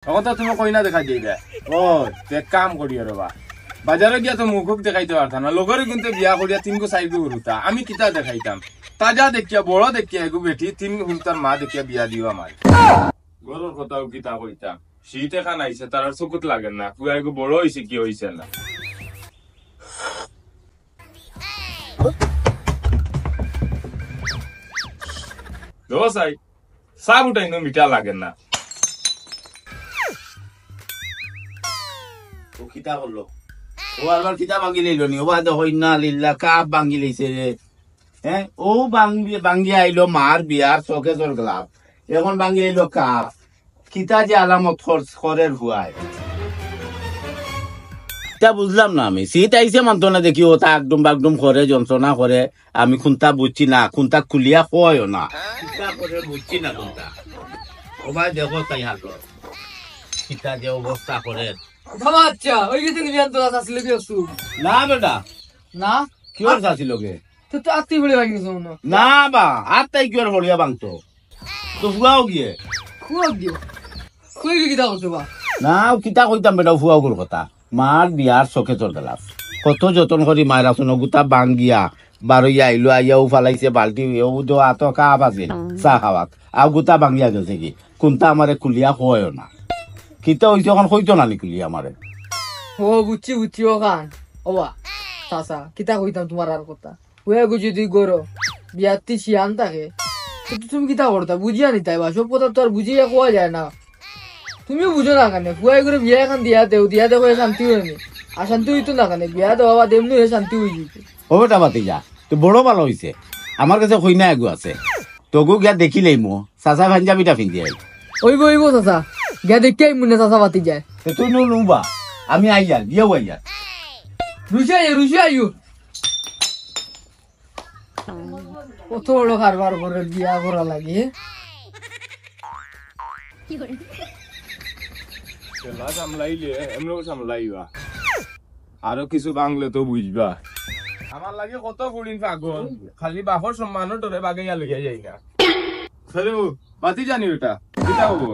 এখন তো তুমি কইনা দেখা যাইবে ও এক কাম করি রবা বাজারে গিয়া তো মুখক দেখাইতে পারতাম না লগরে কিন্তু বিয়া করিয়া 3 গো 4 গো হরুতা আমি কিতা দেখাইতাম তাজা দেখিয়া বড় দেখিয়া এগু বেটি 3 হুলতার মা দেখিয়া বিয়া দিও আমার গরর কথাও কিতা কইতাম শীতে খান আইছে তার চকুত লাগে না কুয়া এগু বড় হইছে কি হইছে না দোসাই সাব উঠাই না মিঠা লাগে না ও কিতা করলো ও আবার কিতা ভাঙি লইল নি ও বাদ হইনা লিল্লা কাপ ভাঙি লইছে রে হ্যাঁ ও ভাঙি আইলো মার বিয়ার শোকেজর গ্লাভ এখন ভাঙি আইলো কাপ কিতা যে আলামত খরের হুয়ায় তা বুঝলাম না আমি শীত আইসে মানতো না দেখি ও তা একদম বাগডুম করে যন্ত্রণা করে আমি খুনতা বুঝছি না খুনতা খুলিয়া কয়ও না কিতা করে বুঝছি না খুনতা ও ভাই দেখো তাই হাত কিতা যে অবস্থা করে আচ্ছা ওই গেছে কি জানতো আসছিল কি অসু না বেটা না কি ওর চাছিল গে তো তো আত্মি বলে ভাঙিস না না বা আর তাই কি ওর হলিয়া বাংতো তো ফুয়াও গিয়ে খুব দিও কই কি কিতা করতে বা না কিতা কইতাম বেটা ফুয়াও গুর কথা মার বিয়ার চোখে চল গেলাম কত যতন করি মায়ের আসুন গুতা বাঙ্গিয়া বারইয়া আইলো আইয়াও ফালাইছে বাল্টি ও দো আত কাপ আছিল চাহ খাওয়াত আর গুতা বাঙ্গিয়া গেছে কি কোনটা আমারে কুলিয়া হয় না কিতা হইছে এখন হইতো না নিকুলি আমারে ও বুঝছি ও খান ওবা চাচা কিতা কইতাম তোমার আর কথা ওয়া গো যদি গরো বিয়াতি শিয়ান থাকে তো তুমি কিতা করতা বুঝিয়া নি তাই বা সব কথা তো আর বুঝিয়া কোয়া যায় না তুমিও বুঝো না কানে ফুয়াই করে বিয়া এখন দিয়া দেও শান্তি হয়নি আর শান্তি হইতো না কানে বিয়া দেওয়া বা দেমনি শান্তি হয়ে যেত ও বেটা বাতি যা তো বড় ভালো হইছে আমার কাছে কইনা এগু আছে তোগু গিয়া দেখিলেই মো চাচা পাঞ্জাবিটা পিন্ধি আই ওইব চাচা গিয়া দেখে মনে চাচা পাতি যায় তুই নুবা আমি আইয়া বিয়াও আইয়া রুশিয়া আইও কত বড় কারবার করে বিয়া করা লাগে সামলাইলে এমনিও সামলাইবা আরো কিছু বাংলে তো বুঝবা আমার লাগে কত বুড়িন পাগল খালি বাপর সম্মানও তোরে বাগাইয়া লইয়া যাই না ফেরে বাতি জানি ওটা কিতা হবো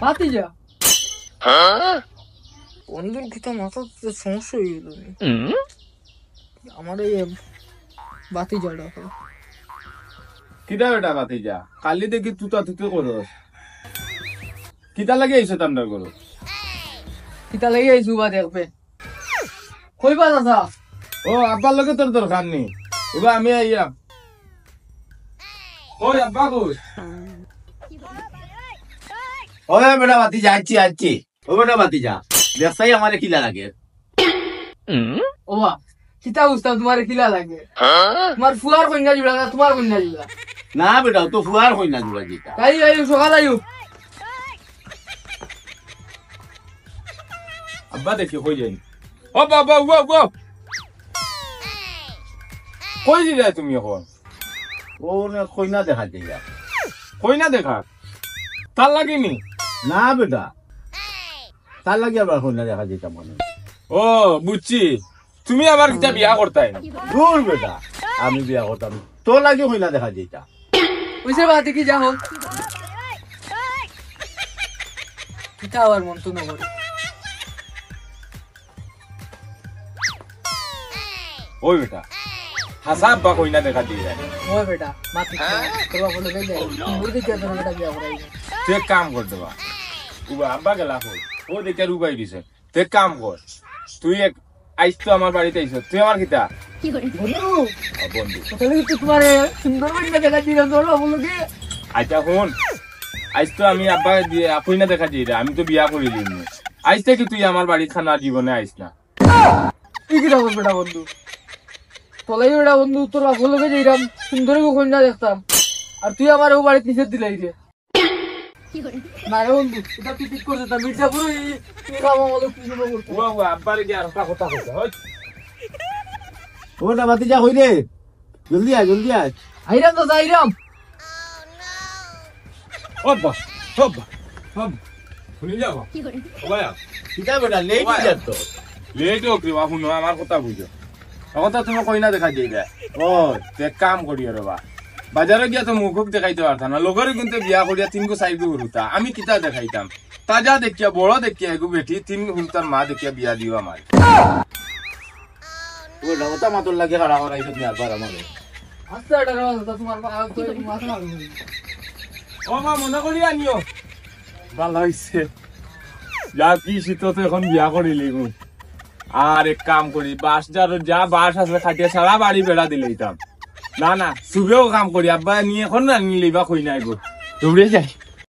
পাতি যা বন্ধুর কিতা মাথা সমস্যা হয়ে গেল আমার এই বাতি জ্বালা কিতা ওটা বাতি যা কালি দেখি তুতা তুতে করস কিতা লাগে আইছো তান্ডার করো কিতা লাগে আইছু বা দেখবে কইবা চাচা ও আব্বার লগে তোর দরকার নেই ওবা আমি আইয়া ওই আব্বা কই ও বেটা বাতি যা আচ্ছি ও বেটা বাতি যা দেখছাই আমারে কিলা লাগে ওবা কিতা বুঝতাম তোমার কিলা লাগে তোমার ফুয়ার কন্যা জুড়া না তোমার কন্যা জুড়া না বেটা তো ফুয়ার হই না জুড়া জিতা আইও সকাল আইও আব্বা দেখি কই যাই ও বাবা ও কই দিলা তুমি এখন ও না কইনা দেখা দিয়া কই না দেখা তার লাগেনি না বেটা তার লাগে আবার কইনা দেখা দিতা মনে ও বুঝছি তুমি আবার কিতা বিয়া করতাই দূর বেটা আমি বিয়া করতাম তোর লাগে কইনা দেখা দিতা ওইসে বাতি কি যাও কিতা আবার মন তো না করে ওই বেটা হাসা আব্বা কই না দেখা দিয়ে ও বেটা মাতি করবা বলে গেলে মুরগি কে তো বেটা বিয়া করাই তুই এক কাম কর দেবা উবা আব্বা গেলা কই ও দেখে রুবাই দিছে তুই এক কাম কর তুই এক আইস তো আমার বাড়িতে আইস তুই আমার কিতা বন্ধু বন্ধু তাহলে তো তোমার সুন্দর কন্যা দেখা দিলাম তোর বলো কি আচ্ছা শুন আইস তো আমি আব্বা দিয়ে কই না দেখা দিয়ে আমি তো বিয়া করি দিইনি আইস থেকে তুই আমার বাড়ি খানা জীবনে আইস না কি কি রাখো বেটা বন্ধু তলাই বেটা বন্ধু তোর বলো যে এরকম সুন্দর কন্যা দেখতাম আর তুই আমার ও বাড়িতে নিষেধ দিলাই রে না রে বন্ধু এটা তুই ঠিক করছিস না মির্জাপুর এই কাম আমাদের কি জন্য করতে ও আব্বার গিয়ে আর কথা কইছে ও বেটা বাতি যা কই রে জলদি আয় আইরাম তো যাইরাম ওবা শুনি যাও ওয়া কিতা বেটা লেট হই যাত লেট হোক রে বাবু আমার কথা বুঝো এখন তো তুমি কই না দেখা যাইবে ও এক কাম করি রবা বাজারে গিয়া তো মুখক দেখাইতে পারতাম না লগরে কিন্তু বিয়া করিয়া 3 গো 4 গো হরুতা আমি কিতা দেখাইতাম তাজা দেখিয়া বড় দেখিয়া এগু বেটি তিন হুমতার মা দেখিয়া বিয়া দিও আমার ওটা কথা মাতর লাগে খাড়া করাইছো তুমি আবার আমাকে আচ্ছা এটা তোমার মাথা মারবো ও মা মনে করি আনিও ভালো হইছে যা কি শীত তো এখন বিয়া করিলি গো আর এক কাম করি বাস যার যা বাস আছে খাটিয়া সারা বাড়ি বেড়া দিলেইতাম না না সুবেও কাম করি আব্বা নিয়ে এখন না নিলেই বা কই নাই গো দৌড়ে যাই